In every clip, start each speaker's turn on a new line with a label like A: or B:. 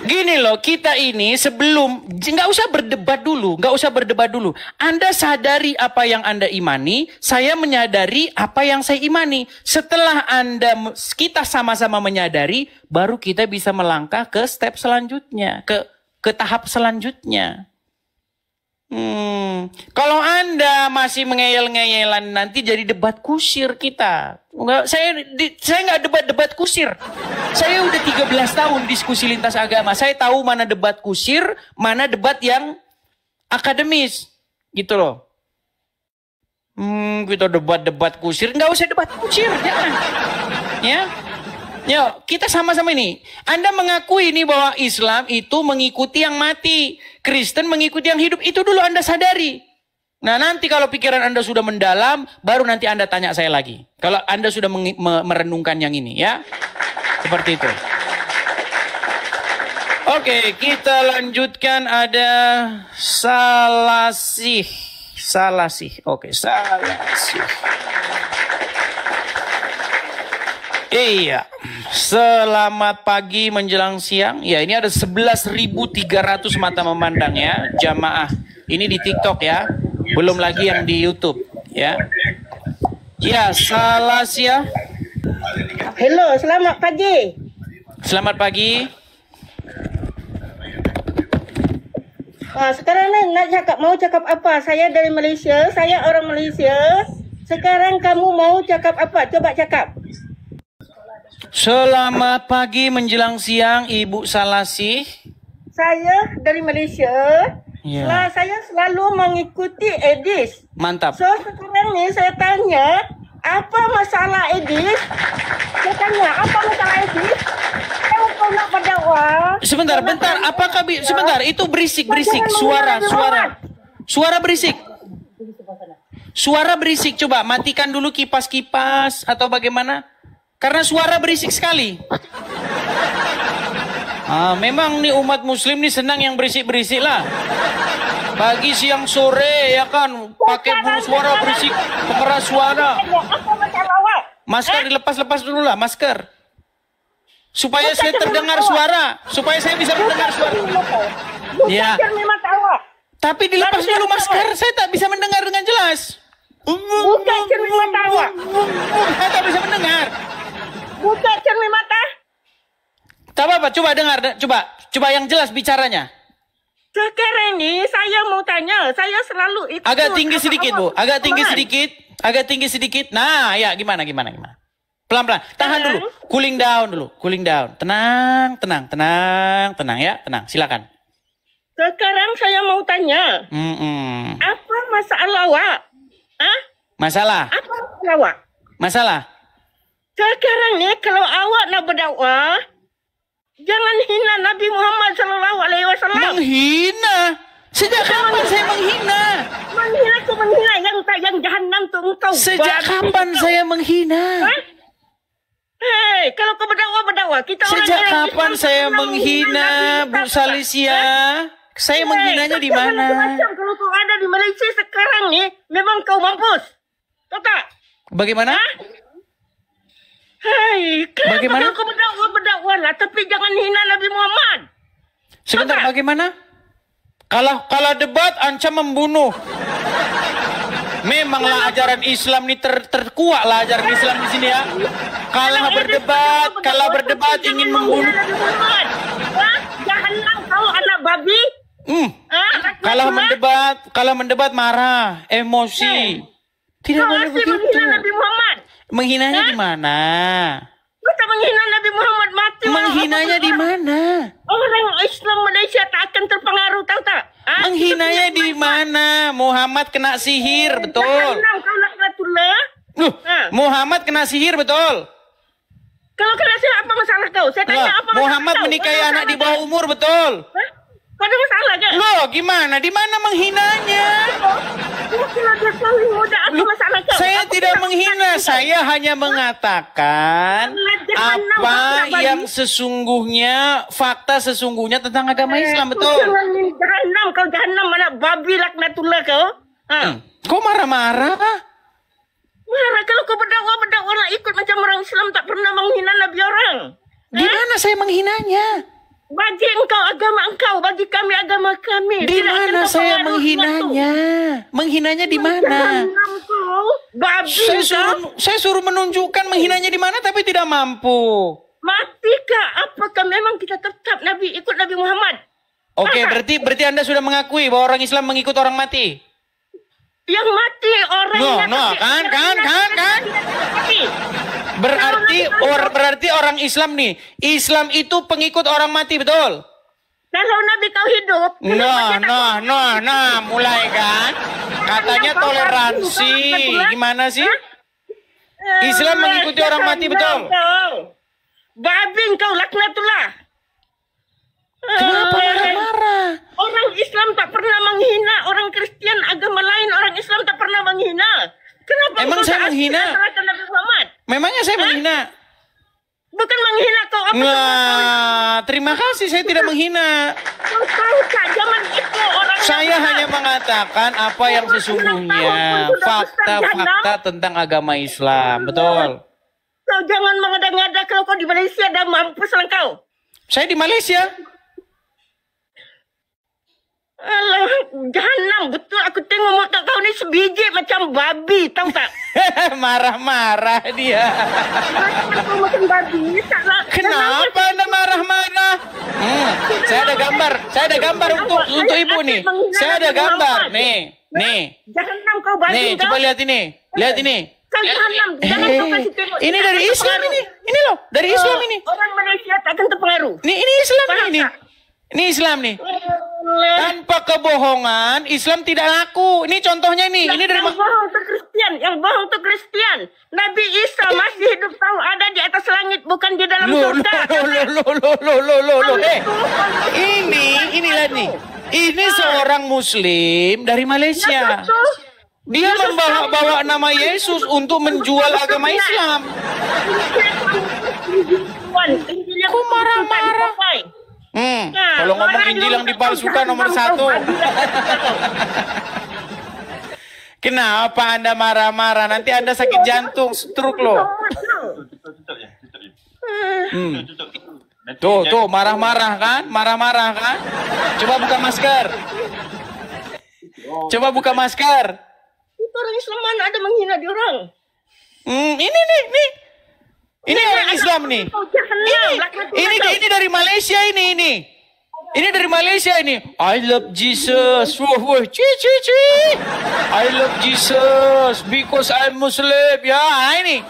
A: Gini loh, kita ini sebelum, nggak usah berdebat dulu, Anda sadari apa yang Anda imani, saya menyadari apa yang saya imani. Setelah kita sama-sama menyadari, baru kita bisa melangkah ke step selanjutnya, ke tahap selanjutnya. Kalau Anda masih ngeyel-ngeyelan, nanti jadi debat kusir kita. Saya nggak debat kusir. Saya udah 13 tahun diskusi lintas agama. Saya tahu mana debat kusir, mana debat yang akademis. Gitu loh. Kita debat kusir. Nggak usah debat kusir, jangan. Ya. Yo, kita sama-sama ini. Anda mengakui ini bahwa Islam itu mengikuti yang mati. Kristen mengikuti yang hidup. Itu dulu Anda sadari. Nah, nanti kalau pikiran Anda sudah mendalam, baru nanti Anda tanya saya lagi. Kalau Anda sudah merenungkan yang ini, ya. Seperti itu. Oke, kita lanjutkan. Ada Salasih. Oke, Salasih. Iya, selamat pagi menjelang siang. Ya, ini ada 11.300 mata memandang ya, jamaah. Ini di TikTok ya, belum lagi yang di YouTube ya. Ya, Salasih.
B: Halo, selamat pagi.
A: Selamat pagi.
B: Sekarang ni mau cakap apa? Saya dari Malaysia, saya orang Malaysia. Sekarang kamu mau cakap apa? Coba cakap.
A: Selamat pagi menjelang siang, Ibu Salasih.
B: Saya dari Malaysia.
A: Ya.
B: Saya selalu mengikuti Edis.
A: Mantap.
B: So sekarang ni saya tanya, apa masalah Edis? Saya tanya, apa masalah Edis? Kau nak berdakwah.
A: Sebentar. Apakah sebentar? Itu berisik. Suara berisik. Suara berisik. Coba matikan dulu kipas-kipas atau bagaimana? Karena suara berisik sekali. Memang nih umat muslim nih senang yang berisik-berisik lah. Pagi, siang, sore ya kan. Pakai suara berisik, pengeras suara. Masker dilepas-lepas dulu lah, masker. Supaya saya terdengar suara. Supaya saya bisa mendengar suara. Ya. Tapi dilepas dulu masker, saya tak bisa mendengar dengan jelas.
B: Buka cermin mata awak.
A: Saya tak bisa mendengar.
B: Buka cermin mata.
A: Tak apa-apa, coba dengar. Coba yang jelas bicaranya.
B: Sekarang ini saya mau tanya. Saya selalu ikut.
A: Agak tinggi sedikit, Bu. Agak tinggi sedikit. Nah, ya gimana. Pelan-pelan. Tahan dulu. Cooling down. Tenang ya. Tenang. Silakan.
B: Sekarang saya mau tanya. Apa masalah awak?
A: Masalah?
B: Apa masalah awak?
A: Masalah?
B: Sekarang ni kalau awak nak berdakwah, jangan hina Nabi Muhammad SAW.
A: Menghina? Sejak kapan saya menghina?
B: Menghina yang jahanam tu engkau.
A: Sejak kapan saya menghina?
B: Hei, kalau kau berdakwah, kita orang
A: sejak kapan saya menghina, Bu Salasih? Saya menghinanya di mana?
B: Kalau kau ada di Malaysia sekarang ni, memang kau mampus. Tahu tak?
A: Bagaimana?
B: Hei,
A: bagaimana?
B: Kau berdakwah lah, tapi jangan hina Nabi Muhammad.
A: Sebentar, bagaimana? Kalau debat ancam membunuh. Memanglah ajaran Islam ini terkuat lah ajaran Islam di sini ya. Kalau berdebat ingin membunuh.
B: Jahanam kau anak babi.
A: Kalau mendebat marah, emosi. Tidak boleh begitu.
B: Menghina Nabi Muhammad.
A: Menghinanya di mana?
B: Kita menghina Nabi Muhammad mati.
A: Menghinanya di mana?
B: Orang Islam Malaysia tak akan terpengaruh, tahu tak?
A: Menghinanya di mana? Muhammad kena sihir, betul. Muhammad kena sihir, betul.
B: Kalau kena sihir apa masalah kau? Saya tanya apa masalah
A: Muhammad menikahi anak di bawah umur, betul.
B: Ada masalah ke?
A: Loh, gimana? Di mana menghinanya? Saya tidak menghina, saya hanya mengatakan apa yang sesungguhnya, fakta sesungguhnya tentang agama Islam, betul.
B: Kau jahanam anak babi laknatullah kau.
A: Kok marah-marah?
B: Marah kalau kau berdakwah lah ikut macam orang Islam tak pernah menghina Nabi orang.
A: Di mana saya menghinanya?
B: Bagi engkau agama engkau, bagi kami agama kami.
A: Di
B: Tidak
A: mana
B: akan
A: saya
B: terpengaruh
A: menghinanya? Menghinanya di mana?
B: Jahanam kau, babi kau.
A: Saya suruh menunjukkan menghinanya di mana tapi tidak mampu.
B: Matikah? Apakah memang kita tetap ikut Nabi Muhammad?
A: Oke, berarti Anda sudah mengakui bahwa orang Islam mengikut orang mati.
B: Yang mati orangnya.
A: Kan. Berarti orang Islam nih. Islam itu pengikut orang mati, betul?
B: Kalau Nabi kau hidup.
A: Mulai kan? Katanya toleransi. Gimana sih? Islam mengikuti orang mati, betul?
B: Babi kau, laknatullah.
A: Kenapa marah-marah?
B: Orang Islam tak pernah menghina orang Kristen, agama lain orang Islam tak pernah menghina. Kenapa?
A: Emang saya menghina?
B: Nabi Muhammad?
A: Memangnya saya menghina?
B: Bukan menghina kau.
A: Terima kasih, saya tidak menghina.
B: Kau tahu tak zaman itu orang.
A: Saya hanya mengatakan apa yang sesungguhnya, fakta-fakta tentang agama Islam, betul?
B: Kau jangan mengada-ngada kalau kau di Malaysia dah mampus lah kau.
A: Saya di Malaysia.
B: Alah, jahanam. Betul aku tengok muka kau ni sebiji macam babi, tahu tak?
A: Marah-marah dia.
B: Kau macam babi, taklah.
A: Kenapa Anda marah-marah? Saya ada gambar untuk ibu nih. Saya ada gambar. Nih.
B: Jahanam kau babi.
A: Nih, coba lihat ini. Lihat ini.
B: Kau jahanam. Jangan kau kasih tengok.
A: Ini dari Islam ini. Ini loh, dari Islam ini.
B: Orang Malaysia takkan terpengaruh.
A: Ini Islam ini. Ini Islam nih. Tanpa kebohongan, Islam tidak laku. Ini contohnya nih. Ini dari
B: yang bohong itu Kristen. Yang bohong itu Kristen. Nabi Isa masih hidup tahu ada di atas langit, bukan di dalam surga. Inilah nih. Ini seorang Muslim dari Malaysia. Dia membawa nama Yesus untuk menjual agama Islam. Kok marah-marah? Kalau ngomong Injil yang dipalsukan nomor 1. Kenapa Anda marah-marah? Nanti Anda sakit jantung, stroke loh. Tuh, marah-marah kan? Marah-marah kan? Coba buka masker. Coba buka masker. Itu orang Islam mana ada menghina di orang?
A: Ini nih. Ini orang Islam nih. Ini dari Malaysia ini. Ini dari Malaysia ini. I love Jesus. Wah, ci. I love Jesus because I'm Muslim. Ya, ini.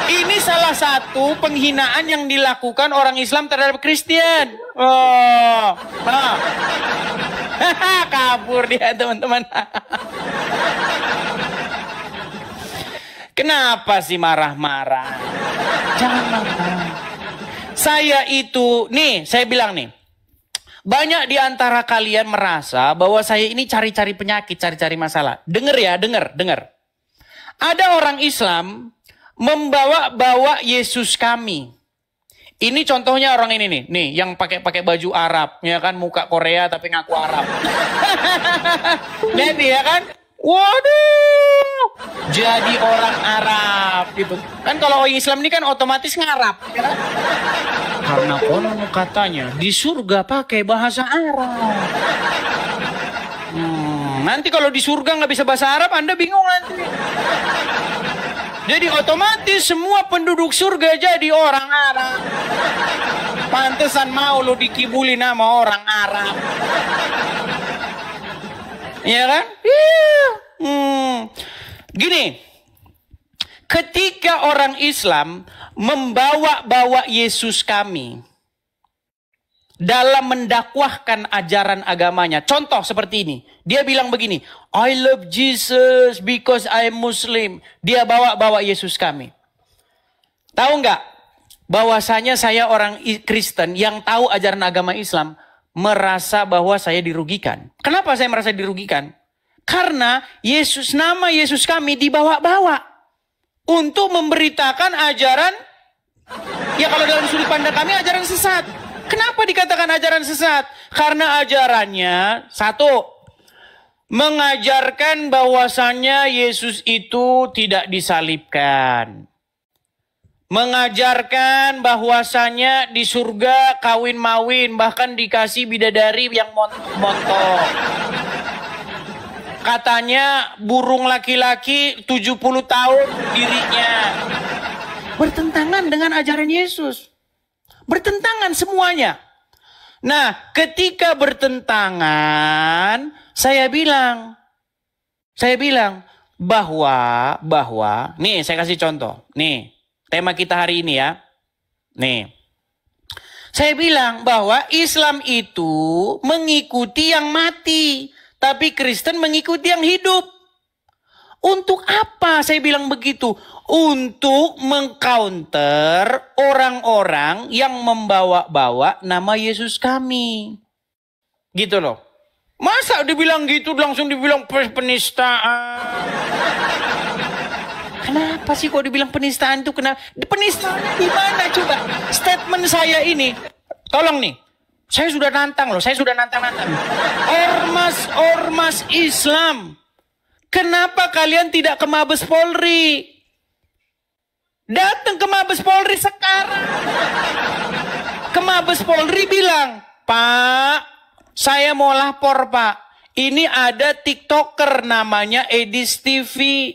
A: Ini salah satu penghinaan yang dilakukan orang Islam terhadap Kristen. Oh. Nah. Kabur dia, teman-teman. Kenapa sih marah-marah? Jangan marah. Saya bilang nih. Banyak di antara kalian merasa bahwa saya ini cari-cari penyakit, cari-cari masalah. Dengar ya, dengar. Ada orang Islam membawa Yesus kami. Ini contohnya orang ini nih, yang pakai baju Arab, ya kan, muka Korea tapi ngaku Arab. Lihat ya kan? Waduh, jadi orang Arab gitu. Kan kalau orang Islam ini kan otomatis ngarab, ya kan? Karena konon katanya di surga pakai bahasa Arab. Nanti kalau di surga nggak bisa bahasa Arab, Anda bingung nanti. Jadi otomatis semua penduduk surga jadi orang Arab. Pantesan mau lo dikibuli nama orang Arab. Iya kan? Iya. Gini, ketika orang Islam membawa Yesus kami dalam mendakwahkan ajaran agamanya. Contoh seperti ini. Dia bilang begini, I love Jesus because I'm Muslim. Dia bawa Yesus kami. Tahu nggak? Bahwasanya saya orang Kristen yang tahu ajaran agama Islam merasa bahwa saya dirugikan. Kenapa saya merasa dirugikan? Karena nama Yesus kami dibawa-bawa untuk memberitakan ajaran, ya kalau dalam sudut pandang kami ajaran sesat. Kenapa dikatakan ajaran sesat? Karena ajarannya, satu, mengajarkan bahwasannya Yesus itu tidak disalibkan. mengajarkan bahwasanya di surga kawin mawin, bahkan dikasih bidadari yang montok. Katanya burung laki-laki 70 tahun dirinya. Bertentangan dengan ajaran Yesus. Bertentangan semuanya. Nah, ketika bertentangan, saya bilang bahwa nih saya kasih contoh. Nih, tema kita hari ini ya. Nih. Saya bilang bahwa Islam itu mengikuti yang mati, tapi Kristen mengikuti yang hidup. Untuk apa saya bilang begitu? Untuk mengcounter orang-orang yang membawa-bawa nama Yesus kami. Gitu loh. Masa dibilang gitu langsung dibilang penistaan? Kenapa sih kok dibilang penistaan itu? Kenapa? Penistaannya di mana coba? Statement saya ini, tolong nih. Saya sudah nantang loh, saya sudah nantang-nantang. Ormas Islam. Kenapa kalian tidak ke Mabes Polri? Datang ke Mabes Polri sekarang. Ke Mabes Polri bilang, Pak, saya mau lapor Pak. Ini ada TikToker namanya Edis TV.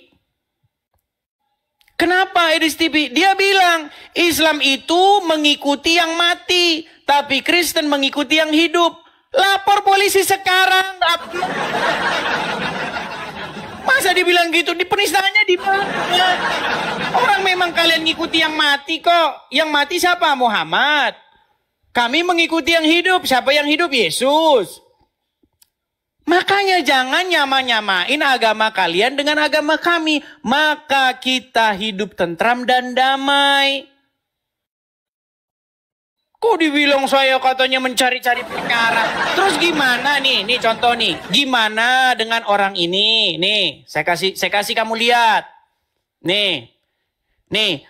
A: Kenapa Edis TV? Dia bilang, Islam itu mengikuti yang mati, tapi Kristen mengikuti yang hidup. Lapor polisi sekarang. Masa dibilang gitu? Di penistaannya di mana? Orang memang kalian ngikuti yang mati kok. Yang mati siapa? Muhammad. Kami mengikuti yang hidup. Siapa yang hidup? Yesus. Makanya jangan nyama-nyamain agama kalian dengan agama kami. Maka kita hidup tentram dan damai. Kok dibilang saya katanya mencari-cari perkara? Terus gimana nih? Nih contoh nih. Gimana dengan orang ini? Nih, saya kasih kamu lihat. Nih.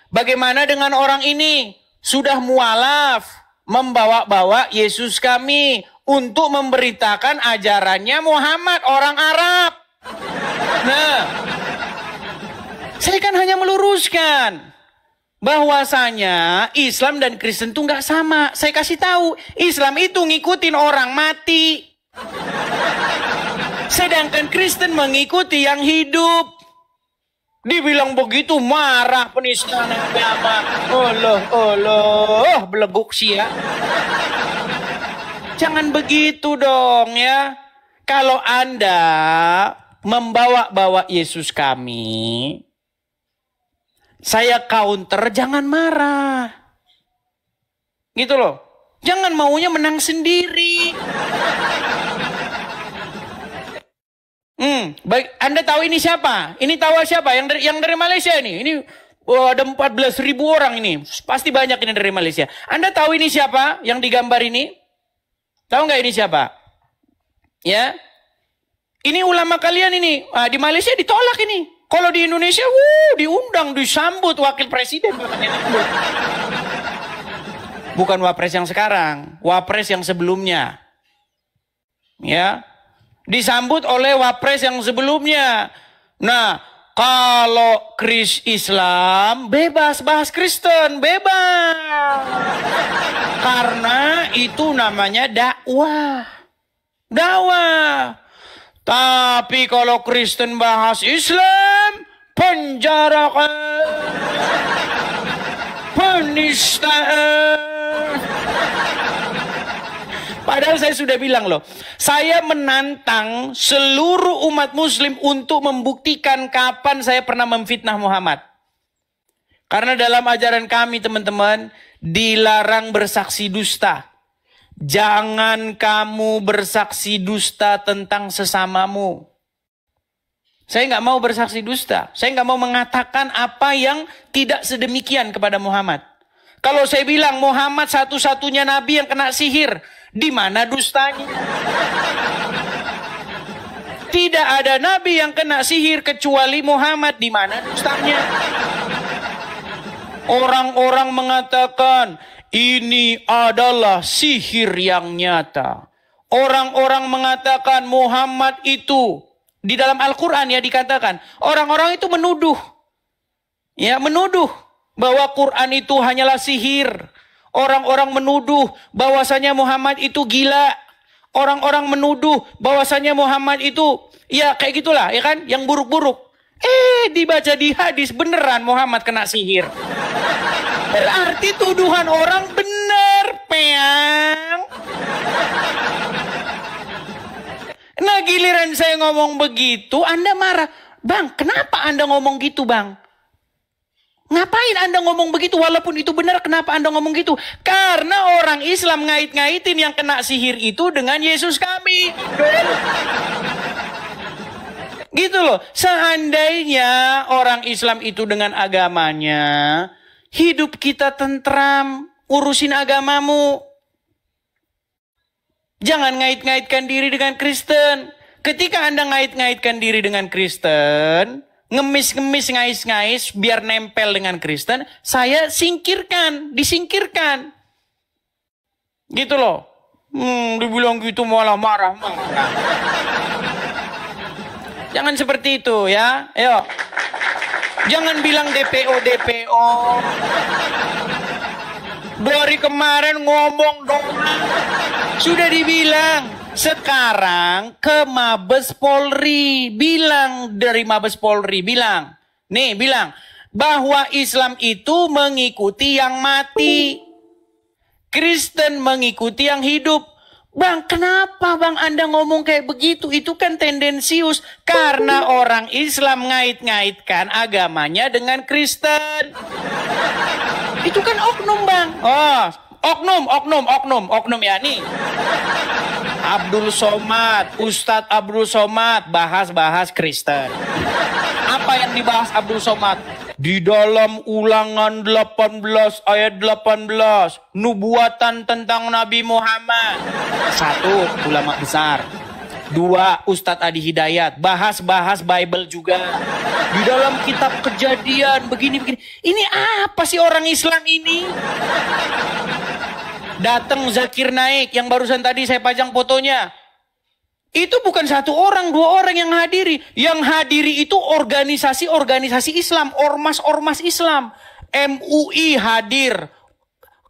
A: Bagaimana dengan orang ini? Sudah mualaf membawa-bawa Yesus kami untuk memberitakan ajarannya Muhammad, orang Arab. Nah, saya kan hanya meluruskan bahwasanya Islam dan Kristen itu nggak sama. Saya kasih tahu, Islam itu ngikutin orang mati, sedangkan Kristen mengikuti yang hidup. Dibilang begitu marah penistaan agama. Allah, beleguk sih ya. Jangan begitu dong ya. Kalau Anda membawa-bawa Yesus kami, saya counter, jangan marah. Gitu loh. Jangan maunya menang sendiri. Baik, Anda tahu ini siapa? Ini tahu siapa? Yang dari Malaysia ini. Ini ada 14.000 orang ini. Pasti banyak ini dari Malaysia. Anda tahu ini siapa yang digambar ini? Tahu nggak ini siapa? Ya. Ini ulama kalian ini. Di Malaysia ditolak ini. Kalau di Indonesia, diundang, disambut wakil presiden. Bukan wapres yang sekarang, wapres yang sebelumnya. Ya, disambut oleh wapres yang sebelumnya. Nah, kalau Islam bebas bahas Kristen, bebas. Karena itu namanya dakwah. Tapi kalau Kristen bahas Islam, penjarakan, penistaan. Padahal saya sudah bilang loh, saya menantang seluruh umat muslim untuk membuktikan kapan saya pernah memfitnah Muhammad. Karena dalam ajaran kami teman-teman, dilarang bersaksi dusta. Jangan kamu bersaksi dusta tentang sesamamu. Saya nggak mau bersaksi dusta. Saya nggak mau mengatakan apa yang tidak sedemikian kepada Muhammad. Kalau saya bilang Muhammad satu-satunya nabi yang kena sihir, di mana dustanya? Tidak ada nabi yang kena sihir kecuali Muhammad, di mana dustanya? Orang-orang mengatakan ini adalah sihir yang nyata. Orang-orang mengatakan Muhammad itu, di dalam Al-Quran ya dikatakan, orang-orang itu menuduh. Ya, menuduh bahwa Quran itu hanyalah sihir. Orang-orang menuduh bahwasanya Muhammad itu gila. Orang-orang menuduh bahwasanya Muhammad itu ya kayak gitulah, ya kan, yang buruk-buruk. Dibaca di hadis beneran Muhammad kena sihir. Berarti tuduhan orang bener, peang. Nah, giliran saya ngomong begitu, Anda marah. Bang, kenapa Anda ngomong gitu, Bang? Ngapain Anda ngomong begitu? Walaupun itu benar, kenapa Anda ngomong gitu? Karena orang Islam ngait-ngaitin yang kena sihir itu dengan Yesus kami. Gitu loh. Seandainya orang Islam itu dengan agamanya, hidup kita tentram, urusin agamamu. Jangan ngait-ngaitkan diri dengan Kristen. Ketika Anda ngait-ngaitkan diri dengan Kristen, ngemis-ngemis, ngais-ngais, biar nempel dengan Kristen, saya singkirkan, disingkirkan. Gitu loh. Dibilang gitu malah marah. Jangan seperti itu ya. Ayo. Jangan bilang DPO. Dari kemarin ngomong dong. Sudah dibilang. Sekarang ke Mabes Polri. Bilang dari Mabes Polri. Bilang. Nih bilang. Bahwa Islam itu mengikuti yang mati. Kristen mengikuti yang hidup. Bang, kenapa Bang Anda ngomong kayak begitu? Itu kan tendensius. Karena orang Islam ngait-ngaitkan agamanya dengan Kristen. Itu kan oknum, Bang. Oh, oknum ya nih. Abdul Somad, Ustadz Abdul Somad bahas Kristen. Apa yang dibahas Abdul Somad? Di dalam Ulangan 18 ayat 18, nubuatan tentang Nabi Muhammad. 1, ulama besar. 2, Ustadz Adi Hidayat, bahas Bible juga. Di dalam kitab Kejadian begini. Ini apa sih orang Islam ini? Datang Zakir Naik yang barusan tadi saya pajang fotonya. Itu bukan 1 orang, 2 orang yang hadiri. Yang hadiri itu organisasi Islam, ormas Islam. MUI hadir.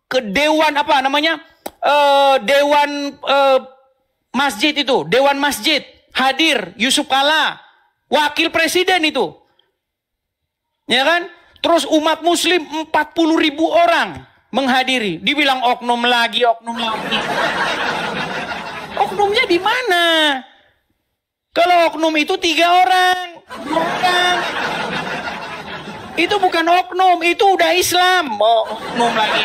A: Ke Dewan apa namanya? Dewan Masjid itu, Dewan Masjid hadir, Yusuf Kala. Wakil Presiden itu. Ya kan? Terus umat muslim 40.000 orang menghadiri. Dibilang oknum lagi. Oknumnya di mana? Kalau oknum itu 3 orang. Bukan. Itu bukan oknum, itu udah Islam. Oh, oknum lagi.